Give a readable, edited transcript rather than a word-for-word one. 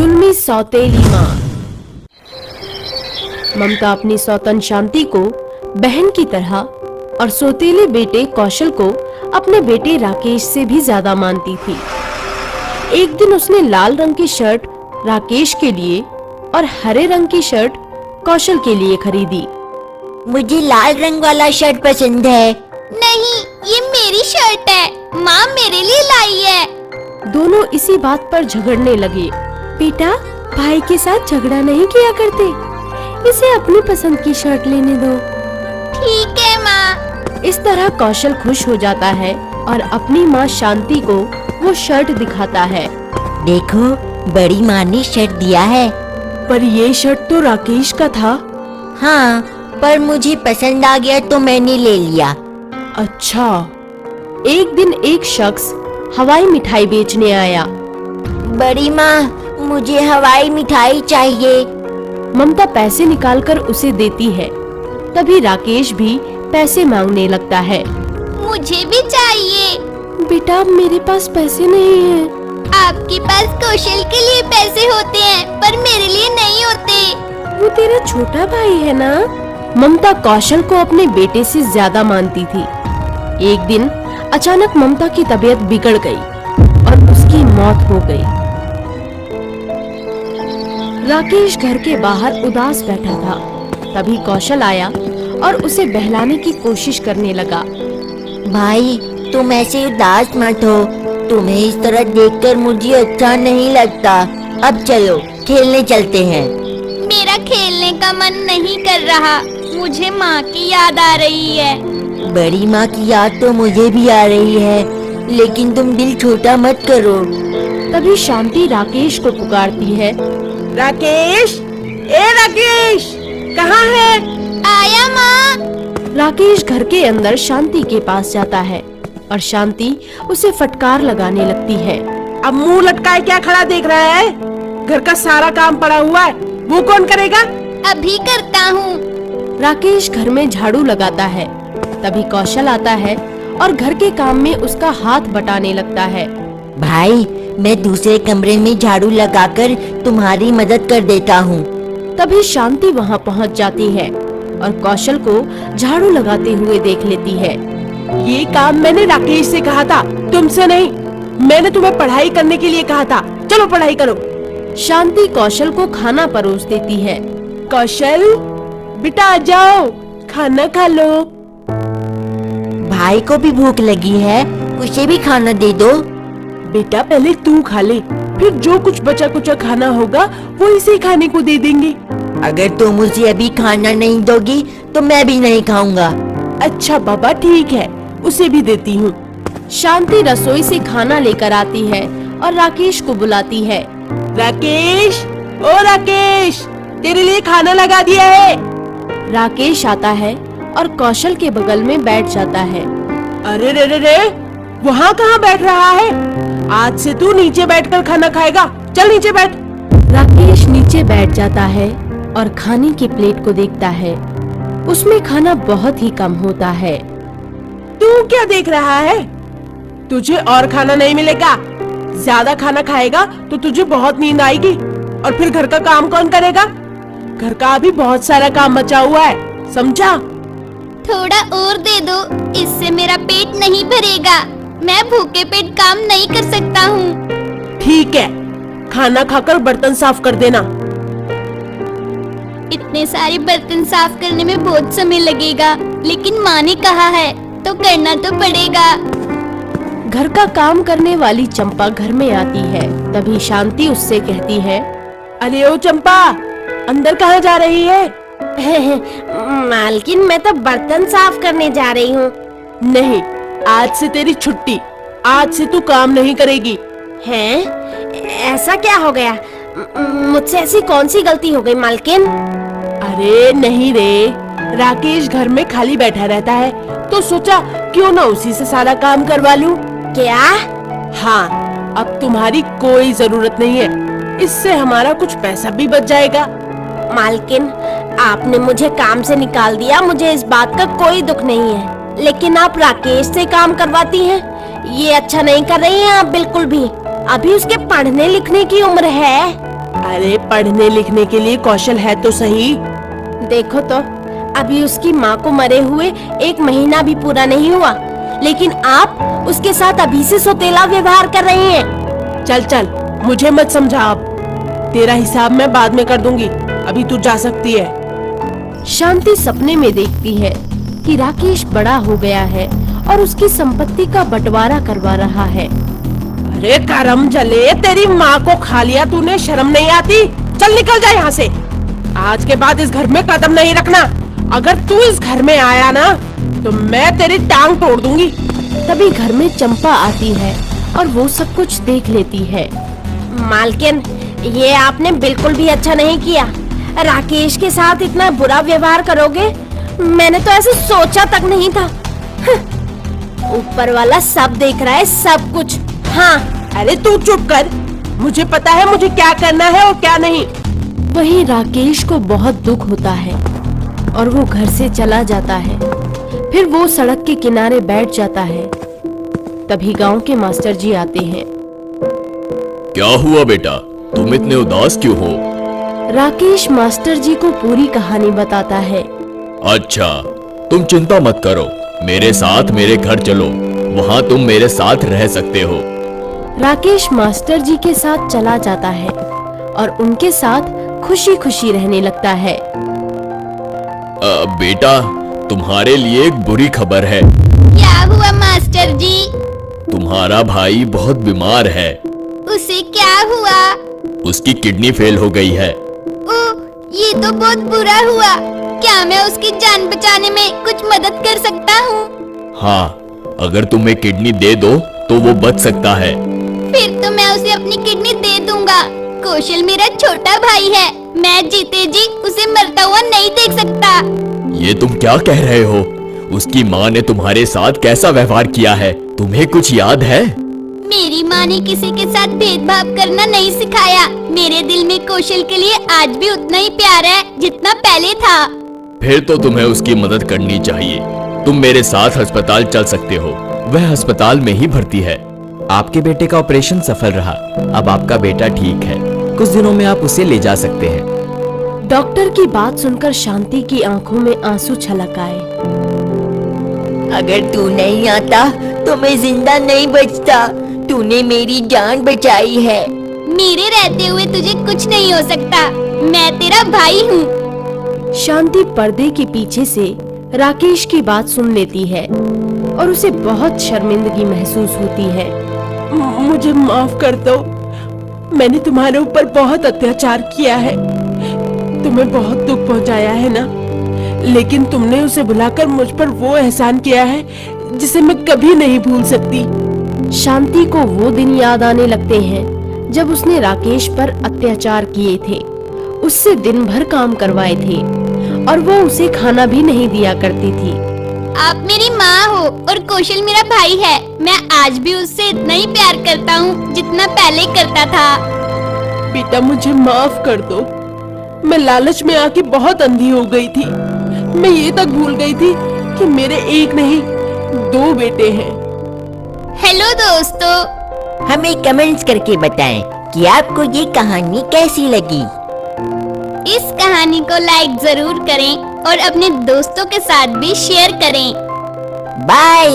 जुल्मी सौतेली माँ। ममता अपनी सौतन शांति को बहन की तरह और सौतेले बेटे कौशल को अपने बेटे राकेश से भी ज्यादा मानती थी। एक दिन उसने लाल रंग की शर्ट राकेश के लिए और हरे रंग की शर्ट कौशल के लिए खरीदी। मुझे लाल रंग वाला शर्ट पसंद है। नहीं, ये मेरी शर्ट है, माँ मेरे लिए लाई है। दोनों इसी बात पर झगड़ने लगे। बेटा, भाई के साथ झगड़ा नहीं किया करते, इसे अपनी पसंद की शर्ट लेने दो। ठीक है माँ। इस तरह कौशल खुश हो जाता है और अपनी माँ शांति को वो शर्ट दिखाता है। देखो, बड़ी माँ ने शर्ट दिया है। पर ये शर्ट तो राकेश का था। हाँ, पर मुझे पसंद आ गया तो मैंने ले लिया। अच्छा। एक दिन एक शख्स हवाई मिठाई बेचने आया। बड़ी माँ, मुझे हवाई मिठाई चाहिए। ममता पैसे निकालकर उसे देती है। तभी राकेश भी पैसे मांगने लगता है। मुझे भी चाहिए। बेटा, अब मेरे पास पैसे नहीं हैं। आपके पास कौशल के लिए पैसे होते हैं, पर मेरे लिए नहीं होते। वो तेरा छोटा भाई है ना? ममता कौशल को अपने बेटे से ज्यादा मानती थी। एक दिन अचानक ममता की तबीयत बिगड़ गई और उसकी मौत हो गई। राकेश घर के बाहर उदास बैठा था। तभी कौशल आया और उसे बहलाने की कोशिश करने लगा। भाई, तुम ऐसे उदास मत हो। तुम्हें इस तरह देखकर मुझे अच्छा नहीं लगता। अब चलो, खेलने चलते हैं। मेरा खेलने का मन नहीं कर रहा, मुझे माँ की याद आ रही है। बड़ी माँ की याद तो मुझे भी आ रही है, लेकिन तुम दिल छोटा मत करो। तभी शांति राकेश को पुकारती है। राकेश, ए राकेश, कहाँ है? आया माँ। राकेश घर के अंदर शांति के पास जाता है और शांति उसे फटकार लगाने लगती है। अब मुंह लटकाए क्या खड़ा देख रहा है? घर का सारा काम पड़ा हुआ है, वो कौन करेगा? अभी करता हूँ। राकेश घर में झाड़ू लगाता है। तभी कौशल आता है और घर के काम में उसका हाथ बटाने लगता है। भाई, मैं दूसरे कमरे में झाड़ू लगाकर तुम्हारी मदद कर देता हूँ। तभी शांति वहाँ पहुँच जाती है और कौशल को झाड़ू लगाते हुए देख लेती है। ये काम मैंने राकेश से कहा था, तुमसे नहीं। मैंने तुम्हें पढ़ाई करने के लिए कहा था। चलो पढ़ाई करो। शांति कौशल को खाना परोस देती है। कौशल, बेटा आ जाओ, खाना खा लो। भाई को भी भूख लगी है, उसे भी खाना दे दो। बेटा, पहले तू खा ले, फिर जो कुछ बचा कुचा खाना होगा वो इसे खाने को दे देंगे। अगर तुम मुझे अभी खाना नहीं दोगी तो मैं भी नहीं खाऊंगा। अच्छा बाबा, ठीक है, उसे भी देती हूँ। शांति रसोई से खाना लेकर आती है और राकेश को बुलाती है। राकेश, ओ राकेश, तेरे लिए खाना लगा दिया है। राकेश आता है और कौशल के बगल में बैठ जाता है। अरे रे रे रे, वहाँ कहाँ बैठ रहा है? आज से तू नीचे बैठकर खाना खाएगा। चल नीचे बैठ। राकेश नीचे बैठ जाता है और खाने की प्लेट को देखता है। उसमें खाना बहुत ही कम होता है। तू क्या देख रहा है? तुझे और खाना नहीं मिलेगा। ज्यादा खाना खाएगा तो तुझे बहुत नींद आएगी, और फिर घर का काम कौन करेगा? घर का अभी बहुत सारा काम बचा हुआ है, समझा? थोड़ा और दे दो, इससे मेरा पेट नहीं भरेगा। मैं भूखे पेट काम नहीं कर सकता हूँ। ठीक है, खाना खाकर बर्तन साफ कर देना। इतने सारे बर्तन साफ करने में बहुत समय लगेगा, लेकिन माँ ने कहा है तो करना तो पड़ेगा। घर का काम करने वाली चंपा घर में आती है। तभी शांति उससे कहती है। अरे ओ चंपा, अंदर कहाँ जा रही है? मालकिन, मैं तो बर्तन साफ करने जा रही हूँ। नहीं, आज से तेरी छुट्टी। आज से तू काम नहीं करेगी। हैं? ऐसा क्या हो गया? मुझसे ऐसी कौन सी गलती हो गई मालकिन? अरे नहीं रे, राकेश घर में खाली बैठा रहता है तो सोचा क्यों ना उसी से सारा काम करवा लूं। क्या? हाँ, अब तुम्हारी कोई जरूरत नहीं है। इससे हमारा कुछ पैसा भी बच जाएगा। मालकिन, आपने मुझे काम से निकाल दिया, मुझे इस बात का कोई दुख नहीं है, लेकिन आप राकेश से काम करवाती हैं। ये अच्छा नहीं कर रही हैं आप बिल्कुल भी। अभी उसके पढ़ने लिखने की उम्र है। अरे पढ़ने लिखने के लिए कौशल है तो सही। देखो तो, अभी उसकी माँ को मरे हुए 1 महीना भी पूरा नहीं हुआ, लेकिन आप उसके साथ अभी से सौतेला व्यवहार कर रही हैं। चल चल, मुझे मत समझा अब। तेरा हिसाब मैं बाद में कर दूंगी, अभी तू जा सकती है। शांति सपने में देखती है कि राकेश बड़ा हो गया है और उसकी संपत्ति का बंटवारा करवा रहा है। अरे करम जले, तेरी माँ को खा लिया तूने, शर्म नहीं आती? चल निकल जा यहाँ से। आज के बाद इस घर में कदम नहीं रखना। अगर तू इस घर में आया ना तो मैं तेरी टांग तोड़ दूंगी। तभी घर में चंपा आती है और वो सब कुछ देख लेती है। मालकिन, ये आपने बिल्कुल भी अच्छा नहीं किया। राकेश के साथ इतना बुरा व्यवहार करोगे, मैंने तो ऐसे सोचा तक नहीं था। ऊपर वाला सब देख रहा है, सब कुछ। हाँ, अरे तू चुप कर, मुझे पता है मुझे क्या करना है और क्या नहीं। वहीं राकेश को बहुत दुख होता है और वो घर से चला जाता है। फिर वो सड़क के किनारे बैठ जाता है। तभी गांव के मास्टर जी आते हैं। क्या हुआ बेटा, तुम इतने उदास क्यों हो? राकेश मास्टर जी को पूरी कहानी बताता है। अच्छा, तुम चिंता मत करो, मेरे साथ मेरे घर चलो, वहाँ तुम मेरे साथ रह सकते हो। राकेश मास्टर जी के साथ चला जाता है और उनके साथ खुशी खुशी रहने लगता है। बेटा, तुम्हारे लिए एक बुरी खबर है। क्या हुआ मास्टर जी? तुम्हारा भाई बहुत बीमार है। उसे क्या हुआ? उसकी किडनी फेल हो गई है। ओह, ये तो बहुत बुरा हुआ। क्या मैं उसकी जान बचाने में कुछ मदद कर सकता हूँ? हाँ, अगर तुम्हें किडनी दे दो तो वो बच सकता है। फिर तो मैं उसे अपनी किडनी दे दूंगा। कौशल मेरा छोटा भाई है, मैं जीते जी उसे मरता हुआ नहीं देख सकता। ये तुम क्या कह रहे हो? उसकी माँ ने तुम्हारे साथ कैसा व्यवहार किया है, तुम्हें कुछ याद है? मेरी माँ ने किसी के साथ भेदभाव करना नहीं सिखाया। मेरे दिल में कौशल के लिए आज भी उतना ही प्यार है जितना पहले था। फिर तो तुम्हें उसकी मदद करनी चाहिए। तुम मेरे साथ अस्पताल चल सकते हो, वह अस्पताल में ही भर्ती है। आपके बेटे का ऑपरेशन सफल रहा, अब आपका बेटा ठीक है, कुछ दिनों में आप उसे ले जा सकते हैं। डॉक्टर की बात सुनकर शांति की आंखों में आंसू छलक आए। अगर तू नहीं आता तो मैं जिंदा नहीं बचता। तूने मेरी जान बचाई है। मेरे रहते हुए तुझे कुछ नहीं हो सकता। मैं तेरा भाई हूँ। शांति पर्दे के पीछे से राकेश की बात सुन लेती है और उसे बहुत शर्मिंदगी महसूस होती है। मुझे माफ कर दो, मैंने तुम्हारे ऊपर बहुत अत्याचार किया है, तुम्हें बहुत दुख पहुंचाया है ना, लेकिन तुमने उसे बुलाकर मुझ पर वो एहसान किया है जिसे मैं कभी नहीं भूल सकती। शांति को वो दिन याद आने लगते हैं जब उसने राकेश पर अत्याचार किए थे, उससे दिन भर काम करवाए थे और वो उसे खाना भी नहीं दिया करती थी। आप मेरी माँ हो और कौशल मेरा भाई है। मैं आज भी उससे इतना ही प्यार करता हूँ जितना पहले करता था। बेटा मुझे माफ कर दो, मैं लालच में आके बहुत अंधी हो गई थी। मैं ये तक भूल गई थी कि मेरे एक नहीं 2 बेटे हैं। हेलो दोस्तों, हमें कमेंट्स करके बताएं कि आपको ये कहानी कैसी लगी। इस कहानी को लाइक जरूर करें और अपने दोस्तों के साथ भी शेयर करें। बाय।